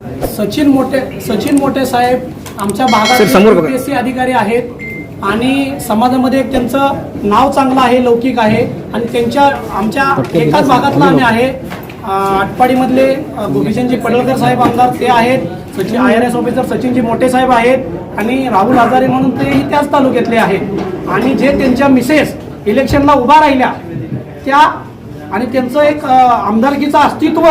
सचिन मोठे साहेब आमच्या भागात UPSC अधिकारी आहेत आणि समाजामध्ये त्यांचं नाव चांगलं आहे, लौकिक आहे आणि आमच्या एकाच भागातला आम्ही आहे. आटपाडीमधले गोपीचंदजी पडळकर साहेब आमदार ते आहेत, IRS ऑफिसर सचिनजी मोठे साहेब आहेत आणि राहुल हजारे म्हणून तेही त्याच तालुक्यातले आहेत. आणि जे त्यांच्या मिसेस इलेक्शनला उभा राहिल्या त्या आणि त्यांचं एक आमदारकीचं अस्तित्व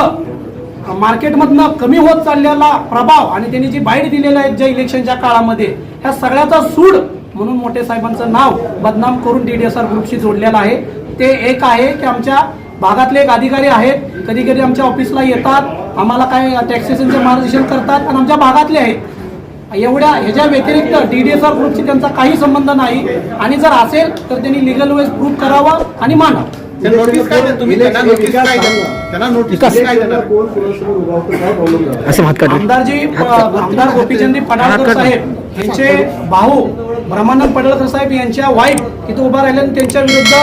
मार्केटमधनं कमी होत चाललेला प्रभाव आणि त्यांनी जी बाईट दिलेला आहे ज्या इलेक्शनच्या काळामध्ये ह्या सगळ्याचा सूड म्हणून मोठे साहेबांचं नाव बदनाम करून DDSR ग्रुपशी जोडलेलं आहे. ते एक आहे की आमच्या भागातले एक अधिकारी आहेत, कधी कधी आमच्या ऑफिसला येतात, आम्हाला काय टॅक्सेशनचे मार्गदर्शन करतात आणि आमच्या भागातले आहेत. एवढ्या ह्याच्या व्यतिरिक्त DDSR ग्रुपशी त्यांचा काही संबंध नाही आणि जर असेल तर त्यांनी लिगल वेज प्रूव्ह करावा आणि मानावं. आमदार गोपीचंदजी पडळकर साहेब यांचे भाऊ ब्रह्मानंद पडळकर साहेब यांच्या वाईफ तिथे उभा राहिल्या आणि त्यांच्या विरुद्ध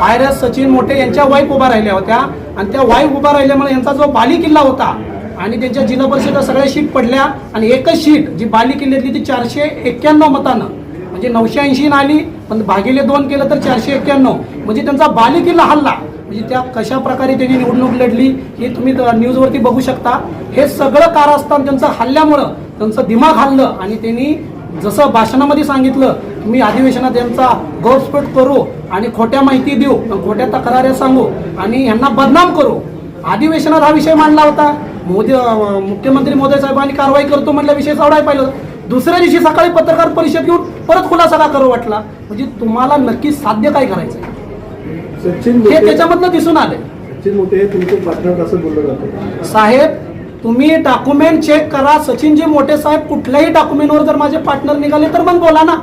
IRS सचिन मोठे यांच्या वाईफ उभा राहिल्या होत्या आणि त्या वाईफ उभा राहिल्यामुळे यांचा जो बाली किल्ला होता आणि त्यांच्या जिल्हा परिषदेला सगळ्या शीट पडल्या आणि एकच शीट जी बाली किल्ल्यातली ती 491 मतानं म्हणजे 980 आली, पण भागिले 2 केलं तर 491 म्हणजे त्यांचा बाली किल्ला हल्ला. म्हणजे त्या कशा प्रकारे त्यांनी निवडणूक लढली हे तुम्ही न्यूजवरती बघू शकता. हे सगळं कारस्थान त्यांचं हल्ल्यामुळं त्यांचं दिमाग हल्लं आणि त्यांनी जसं भाषणामध्ये सांगितलं मी अधिवेशनात यांचा गौरस्फोट करू आणि खोट्या माहिती देऊ, खोट्या तक्रारी सांगू आणि यांना बदनाम करू. अधिवेशनात हा विषय मांडला होता. मुख्यमंत्री मोदी साहेबांनी कारवाई करतो म्हटल्या विषय सोडायला पाहिलं. दुसऱ्या दिवशी सकाळी पत्रकार परिषद घेऊन परत खुलासा का करू वाटला. म्हणजे तुम्हाला नक्की साध्य काय करायचं हे त्याच्यामधनं दिसून आलंय. सचिन मोठे तुमचे पार्टनर असं बोललं जातं साहेब, तुम्ही डॉक्युमेंट चेक करा. सचिनजी मोठे साहेब कुठल्याही डॉक्युमेंटवर जर माझे पार्टनर निघाले तर मग बोला ना.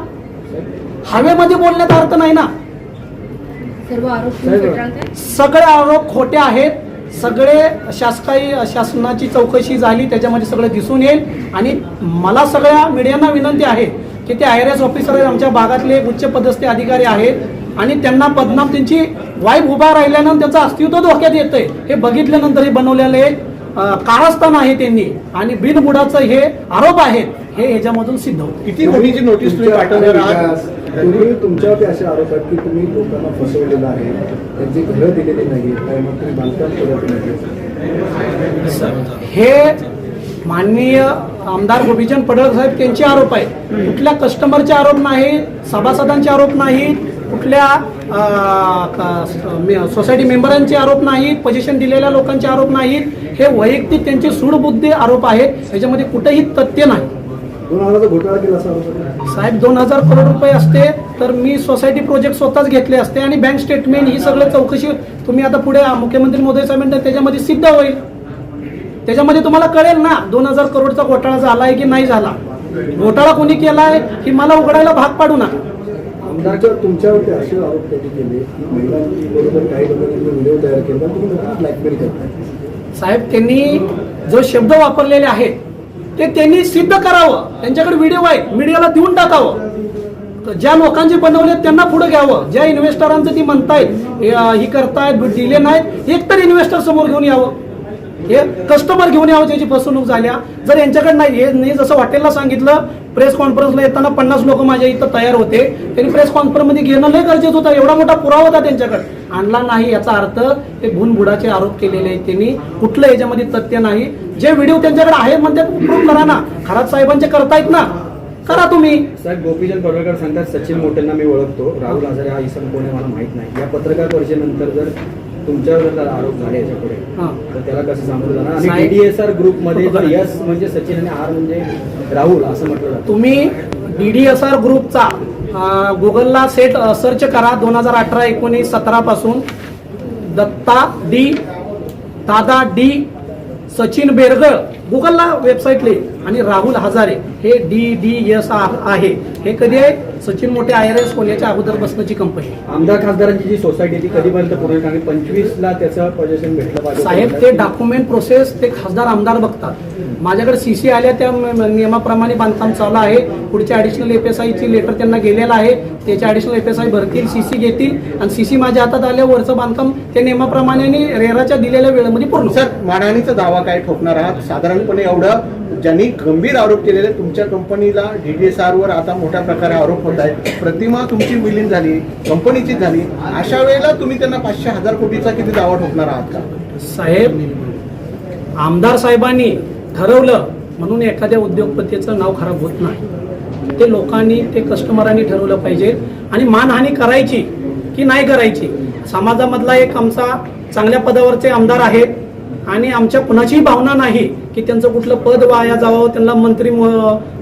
हवेमध्ये बोलण्यात अर्थ नाही ना. सगळे आरोप खोटे आहेत. सगळे शासनाची चौकशी झाली त्याच्यामध्ये सगळं दिसून येईल आणि मला सगळ्या मीडियांना विनंती आहे की ते IRS ऑफिसर आमच्या भागातले उच्च पदस्थ अधिकारी आहेत आणि त्यांना बदनाम त्यांची वाईफ उभा राहिल्यानंतर त्यांचं अस्तित्व धोक्यात येतंय हे बघितल्यानंतर हे बनवलेले कारस्थान आहे त्यांनी आणि बिनबुडाचं हे आरोप आहेत हे ह्याच्यामधून सिद्ध होतं. किती मोठीची नोटीस तुम्ही पाठवणार आहात? तुम्ही तुमच्यावरती असे आरोप आहेत की तुम्ही लोकांना फसवलेलं आहे, त्यांची घरं दिलेली नाही, तुम्ही बांधकाम करत नाही. हे माननीय आमदार गोपीचंद पडळकर साहेब त्यांचे आरोप आहेत. कुठल्या कस्टमरचे आरोप नाही, सभासदांचे आरोप नाही, कुठल्या सोसायटी मेंबरांचे आरोप नाहीत, पोझिशन दिलेल्या लोकांचे आरोप नाहीत. हे वैयक्तिक त्यांचे सूडबुद्धी आरोप आहेत. याच्यामध्ये कुठेही तथ्य नाही. 2000 घोटाळा केला साहेब 2000 करोड रुपये असते तर मी सोसायटी प्रोजेक्ट स्वतःच घेतले असते आणि बँक स्टेटमेंट ही सगळं चौकशी तुम्ही आता पुढे मुख्यमंत्री मोदी साहेब त्याच्यामध्ये सिद्ध होईल. त्याच्यामध्ये तुम्हाला कळेल ना 2000 करोडचा घोटाळा झालाय की नाही झाला. घोटाळा कोणी केलाय की मला उघडायला भाग पाडू नका. आमदारच्या तुमच्यावरती असे आरोप त्यांनी केले की महिलांबरोबर काही लोकांनी व्हिडिओ तयार केला, तुम्ही लोकांना ब्लॅकमेल करताय. साहेब त्यांनी जो शब्द वापरलेले आहेत ते त्यांनी सिद्ध करावं. त्यांच्याकडे व्हिडिओ आहेत, मीडियाला देऊन टाकावं. ज्या लोकांचे बनवले त्यांना पुढे घ्यावं. ज्या इन्व्हेस्टरांचं ती म्हणतायत ही करतायत दिले नाहीत, एक तर इन्व्हेस्टर समोर घेऊन यावं, हे कस्टमर घेऊन यावं ज्याची फसवणूक झाल्या. जर यांच्याकडे नाही हे जसं हॉटेलला सांगितलं प्रेस कॉन्फरन्सला येताना 50 लोक माझ्या इथं तयार होते, त्यांनी प्रेस कॉन्फरन्समध्ये घेणं लय गरजेचं होतं. एवढा मोठा पुरावा होता त्यांच्याकडे, आणला नाही. याचा अर्थ ते भुनबुडाचे आरोप केलेले आहेत त्यांनी. कुठलं याच्यामध्ये तथ्य नाही. जे व्हिडिओ त्यांच्याकडे आहे म्हणते प्रूव्ह करा ना. खरात साहेबांचे करतायत ना, करा तुम्ही. साहेब गोपीचंद पडळकर सांगतात सचिन मोठेंना मी ओळखतो, राहुल हजारे हा इसम कोणी मला माहित नाही. या पत्रकार परिषदेनंतर जर तुमच्यावर जर आरोप झाले याच्यापुढे तर त्याला कसं सामोरं जाणार. आणि DDSR ग्रुपमध्ये जर यस म्हणजे सचिन आणि आर म्हणजे राहुल असं म्हटलं जातं. तुम्ही DDSR ग्रुपचा गुगलला सर्च करा. 2018-19-17 पासून दत्ता डी, दादा डी, सचिन बेरगळ गुगलला वेबसाईटले आणि राहुल हजारे हे DDSR आहे. हे कधी आहे सचिन मोठे IRS कोल्याच्या अगोदर बसण्याची कंपनी. आमदार खासदारांची जी सोसायटी ती कधीपर्यंत पूर्ण आणि 25ला त्याचं पोझिशन भेटलं पाहिजे. साहेब ते डॉक्युमेंट प्रोसेस ते खासदार आमदार बघतात. माझ्याकडे CC आल्या त्या नियमाप्रमाणे बांधकाम चालू आहे. पुढच्या ॲडिशनल FSIची लेटर त्यांना गेलेलं आहे. त्याच्या ॲडिशनल FSI भरतील, CC घेतील आणि CC माझ्या हातात आल्यावरचं बांधकाम त्या नियमाप्रमाणे रेराच्या दिलेल्या वेळेमध्ये पूर्ण. सर मानहानीचा दावा दावा काय ठोकणार आहात? साधारणपणे एवढं ज्यांनी गंभीर आरोप केलेले तुमच्या कंपनीला DDSR वर आता मोठ्या प्रकारे आरोप होत आहेत, प्रतिमा तुमची विलीन झाली, कंपनीची झाली, अशा वेळेला तुम्ही त्यांना 500,000 कोटीचा किती दावा ठोकणार आहात का? साहेब, आमदार साहेबांनी ठरवलं म्हणून एखाद्या उद्योगपतीचं नाव खराब होत नाही. ते लोकांनी, ते कस्टमरांनी ठरवलं पाहिजे. आणि मानहानी करायची की नाही करायची, समाजामधला एक आमचा चांगल्या पदावरचे आमदार आहेत आणि आमच्या कुणाचीही भावना नाही की त्यांचं कुठलं पद वाया जावं, त्यांना मंत्री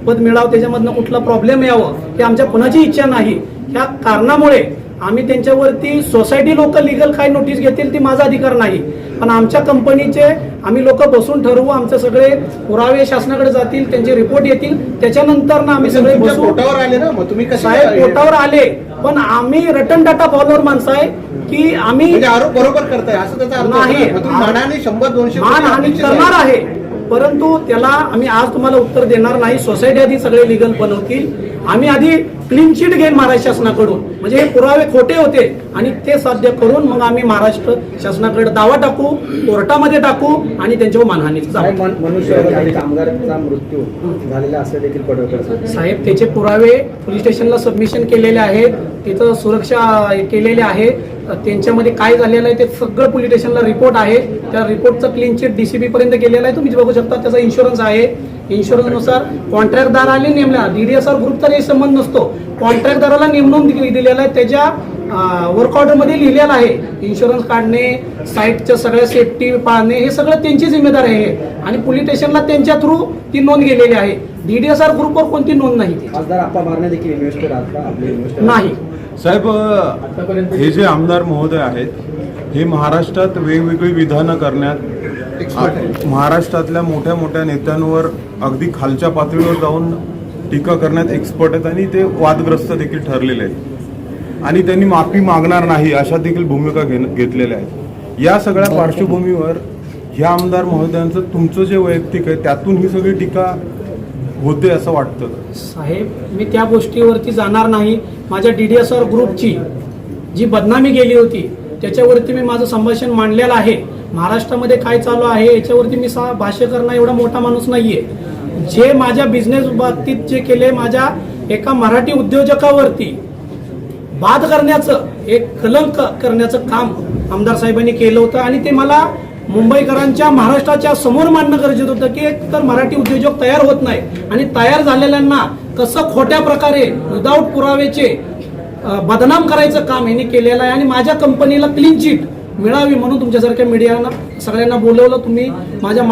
पद मिळावं, त्याच्यामधनं कुठला प्रॉब्लेम यावं, हे आमच्या कुणाची इच्छा नाही. ह्या कारणामुळे आम्ही त्यांच्यावरती सोसायटी लोक लिगल काय नोटीस घेतील ती माझा अधिकार नाही, पण आमच्या कंपनीचे आम्ही लोक बसून ठरवू, आमचे सगळे पुरावे शासनाकडे जातील, त्यांचे रिपोर्ट येतील, त्याच्यानंतर ना आम्ही सगळे तुमच्या बसू. पोटावर आले ना, मग तुम्ही कसं साहेब पोटावर आले, पण आम्ही रटन डाटा फॉलोअर माणसं आहे की आम्ही म्हणजे आरोप बरोबर करताय असं त्याचा अर्थ नाही. होतो ना? मग तुम्ही मानाने 100-200 मानहानी करणार आहे, परंतु त्याला आम्ही आज तुम्हाला उत्तर देणार नाही. सोसायटी आधी सगळे लिगल बनवतील, आम्ही आधी क्लीन चिट घेईल महाराष्ट्र शासनाकडून, म्हणजे हे पुरावे खोटे होते आणि ते साध्य करून मग आम्ही महाराष्ट्र शासनाकडे दावा टाकू, कोर्टामध्ये टाकू आणि त्यांच्यावर मानहानीचा साहेब, दावा. मनुष्यवध आणि कामगारांचा मृत्यू झालेला असं देखील पडळकर सांगतात. साहेब, त्याचे पुरावे पोलीस स्टेशनला सबमिशन केलेले आहेत, तिथं सुरक्षा केलेली आहे, त्यांच्यामध्ये काय झालेलं आहे ते सगळं पोलीस स्टेशनला रिपोर्ट आहे. त्या रिपोर्टचं क्लीन चिट DCP पर्यंत गेलेला आहे, तुम्ही बघू शकता. त्याचा इन्शुरन्स आहे, इन्शुरन्सनुसार कॉन्ट्रॅक्टदाराने नेमला, DDSR ग्रुपचा काही संबंध नसतो, कॉन्ट्रॅक्टदाराला नेमणूक दिलेला आहे, त्याच्या वर्क ऑर्डरमध्ये लिहिलेलं आहे. इन्शुरन्स काढणे, साईटच्या सगळ्या सेफ्टी पाळणे, हे सगळं त्यांची जिम्मेदारी आहे आणि पोलीस स्टेशनला त्यांच्या थ्रू ती नोंद गेलेली आहे. DDSR ग्रुपवर कोणती नोंद नाही. खासदार आप्पा बारणे देखील इन्व्हेस्टर आहात का? आपले इन्व्हेस्टर नाही. साहेब, हे जे आमदार महोदय आहेत हे महाराष्ट्रात वेगवेगळी विधानं करण्यात, महाराष्ट्रातल्या मोठ्या मोठ्या नेत्यांवर अगदी खालच्या पातळीवर जाऊन टीका करण्यात एक्सपर्ट आहेत आणि ते वादग्रस्त देखील ठरलेले आहेत आणि त्यांनी माफी मागणार नाही अशा देखील भूमिका घेतलेल्या आहेत. या सगळ्या पार्श्वभूमीवर ह्या आमदार महोदयांचं तुमचं जे वैयक्तिक आहे त्यातून ही सगळी टीका होते असं वाटतं? साहेब, मी त्या गोष्टीवरती जाणार नाही. माझ्या DDSR ग्रुपची जी बदनामी गेली होती त्याच्यावरती मी माझं संभाषण मांडलेलं आहे. महाराष्ट्रामध्ये काय चालू आहे याच्यावरती मी भाष्य करणं एवढा मोठा माणूस नाहीये. जे माझ्या बिझनेस बाबतीत जे केले, माझ्या एका मराठी उद्योजकावरती बाद करण्याचं, एक कलंक करण्याचं काम आमदार साहेबांनी केलं होतं आणि ते मला मुंबईकरांच्या, महाराष्ट्राच्या समोर मांडणं गरजेचं होतं की एक तर मराठी उद्योजक तयार होत नाही आणि तयार झालेल्यांना कसं खोट्या प्रकारे विदाऊट पुरावेचे बदनाम करायचं काम यांनी केलेलं आहे आणि माझ्या कंपनीला क्लीन चिट मिळावी म्हणून तुमच्यासारख्या मीडियाना सगळ्यांना बोलवलं. तुम्ही माझ्या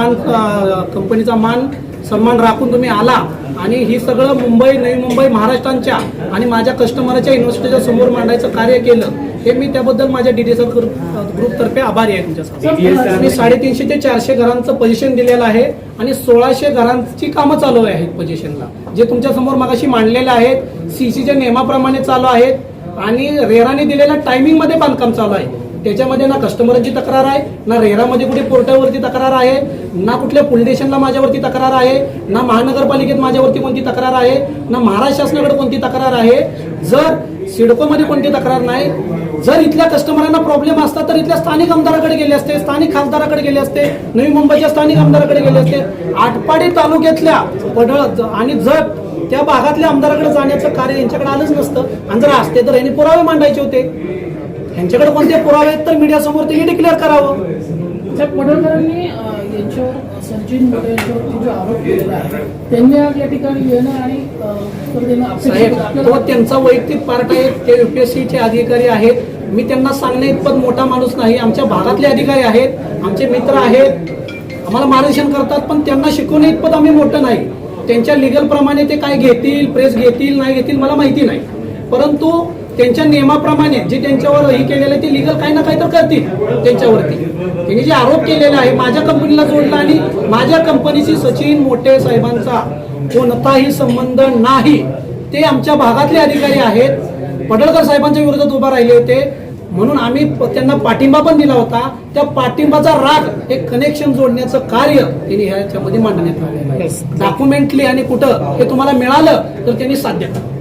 कंपनीचा मान सन्मान राखून तुम्ही आला आणि ही सगळं मुंबई, नवी मुंबई, महाराष्ट्राच्या आणि माझ्या कस्टमरच्या, इन्व्हेस्टरच्या समोर मांडायचं कार्य केलं. हे मी त्याबद्दल माझ्या DDSR ग्रुपतर्फे आभारी आहे तुमच्यासाठी. मी 350 ते 400 घरांचं पोझिशन दिलेलं आहे आणि 1600 घरांची कामं चालू आहेत पोझिशनला, जे तुमच्या समोर मगाशी मांडलेले आहेत. CCच्या नियमाप्रमाणे चालू आहेत आणि रेराने दिलेल्या टायमिंग मध्ये बांधकाम चालू आहे. त्याच्यामध्ये ना कस्टमरची तक्रार आहे, ना रेरामध्ये कुठे पोर्टलवरती तक्रार आहे, ना कुठल्या पोलीस स्टेशनला माझ्यावरती तक्रार आहे, ना महानगरपालिकेत माझ्यावरती कोणती तक्रार आहे, ना महाराष्ट्र शासनाकडे कोणती तक्रार आहे. जर सिडकोमध्ये कोणती तक्रार नाही. जर इथल्या कस्टमरांना प्रॉब्लेम असतात तर इथल्या स्थानिक आमदाराकडे गेले असते, स्थानिक खासदाराकडे गेले असते, नवी मुंबईच्या स्थानिक आमदाराकडे गेले असते. आटपाडी तालुक्यातल्या पडळ आणि जर त्या भागातल्या आमदाराकडे जाण्याचं कार्य यांच्याकडे आलंच नसतं आणि जर असते तर यांनी पुरावे मांडायचे होते. यांच्याकडे कोणते पुरावे आहेत तर मीडियासमोर ते डिक्लेअर करावं. पडळकरांनी यांच्यावर सचिन मोटे यांच्यावरती जो आरोप केलेला आहे त्यांनी आज या ठिकाणी येणं आणि उत्तर देणं अपेक्षित साहेब, होतं. तो त्यांचा वैयक्तिक पार्ट आहे, ते UPSCचे अधिकारी आहेत. मी त्यांना सांगण्या इतपत मोठा माणूस नाही. आमच्या भागातले अधिकारी आहेत, आमचे मित्र आहेत, आम्हाला मार्गदर्शन करतात, पण त्यांना शिकवण्या इतपत आम्ही मोठं नाही. त्यांच्या लिगल प्रमाणे ते काय घेतील, प्रेस घेतील नाही घेतील मला माहिती नाही, परंतु त्यांच्या नियमाप्रमाणे जे त्यांच्यावर हे केलेलं आहे ते लिगल काही ना काही तर करतील. त्यांच्यावरती त्यांनी जे आरोप केलेला आहे माझ्या कंपनीला जोडला आणि माझ्या कंपनीशी सचिन मोटे साहेबांचा कोणताही संबंध नाही. ते आमच्या भागातले अधिकारी आहेत, पडळकर साहेबांच्या विरोधात उभा राहिले होते म्हणून आम्ही त्यांना पाठिंबा पण दिला होता. त्या पाठिंबाचा राग एक कनेक्शन जोडण्याचं कार्य त्यांनी ह्याच्यामध्ये मांडण्यात आलेलं आहे. डॉक्युमेंटली आणि कुठं हे तुम्हाला मिळालं तर त्यांनी साध्य करा.